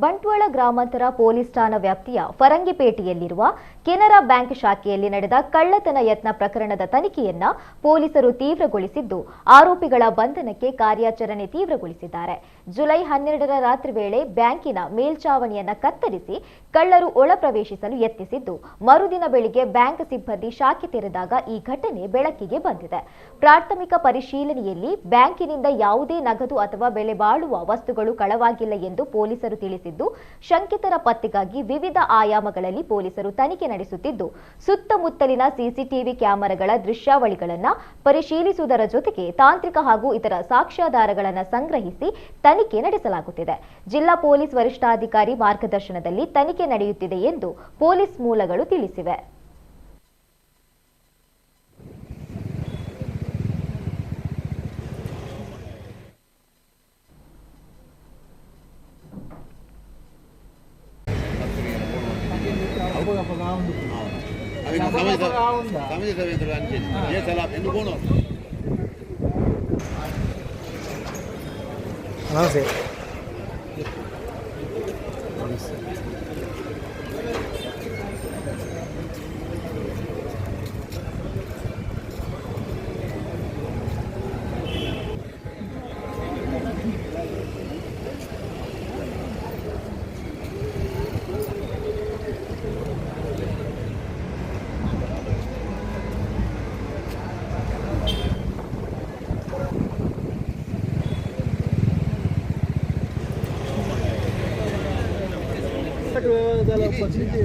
ಬಂಟ್ವಾಳ ಗ್ರಾಮಾಂತರ ಪೊಲೀಸ್ ಠಾಣಾ ವ್ಯಾಪ್ತಿಯ ಫರಂಗಿಪೇಟೆಯಲ್ಲಿರುವ ಕೆನರಾ ಬ್ಯಾಂಕ್ ಶಾಖೆಯಲ್ಲಿ ನಡೆದ ಕಳ್ಳತನ ಯತ್ನ ಪ್ರಕರಣದ ತನಿಖೆಯನ್ನ ಪೊಲೀಸರು ತೀವ್ರಗೊಳಿಸಿದ್ದು, ಆರೋಪಿಗಳ ಬಂಧನಕ್ಕೆ ಕಾರ್ಯಾಚರಣೆ ತೀವ್ರಗೊಳಿಸಿದ್ದಾರೆ. ಜುಲೈ 12ರ ರಾತ್ರಿ ವೇಳೆ ಬ್ಯಾಂಕಿನ ಮೇಲ್ಚಾವಣಿಯನ್ನ ಕತ್ತರಿಸಿ ಕಳ್ಳರು ಒಳ ಪ್ರವೇಶಿಸಲು ಯತ್ನಿಸಿದ್ದು, ಮರುದಿನ ಬೆಳಿಗ್ಗೆ ಬ್ಯಾಂಕ್ ಸಿಬ್ಬಂದಿ ಶಾಖೆ ತೆರೆದಾಗ ಈ ಘಟನೆ ಬೆಳಕಿಗೆ ಬಂದಿದೆ. ಪ್ರಾಥಮಿಕ ಪರಿಶೀಲನೆಯಲ್ಲಿ ಬ್ಯಾಂಕಿನಿಂದ ಯಾವುದೇ ನಗದು ಅಥವಾ ಬೆಲೆ ಬಾಳುವ ವಸ್ತುಗಳು ಕಳವಾಗಿಲ್ಲ ಎಂದು ಪೊಲೀಸರು ತಿಳಿಸಿದ್ದು, ಶಂಕಿತರ ಪತ್ತೆಗಾಗಿ ವಿವಿಧ ಆಯಾಮಗಳಲ್ಲಿ ಪೊಲೀಸರು ತನಿಖೆ ನಡೆಸುತ್ತಿದ್ದು, ಸುತ್ತಮುತ್ತಲಿನ ಸಿಸಿಟಿವಿ ಕ್ಯಾಮೆರಾಗಳ ದೃಶ್ಯಾವಳಿಗಳನ್ನು ಪರಿಶೀಲಿಸುವುದರ ಜೊತೆಗೆ ತಾಂತ್ರಿಕ ಹಾಗೂ ಇತರ ಸಾಕ್ಷ್ಯಾಧಾರಗಳನ್ನು ಸಂಗ್ರಹಿಸಿ ತನಿಖೆ ನಡೆಸಲಾಗುತ್ತಿದೆ. ಜಿಲ್ಲಾ ಪೊಲೀಸ್ ವರಿಷ್ಠಾಧಿಕಾರಿ ಮಾರ್ಗದರ್ಶನದಲ್ಲಿ ತನಿಖೆ ನಡೆಯುತ್ತಿದೆ ಎಂದು ಪೊಲೀಸ್ ಮೂಲಗಳು ತಿಳಿಸಿವೆ.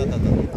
Tá, tá.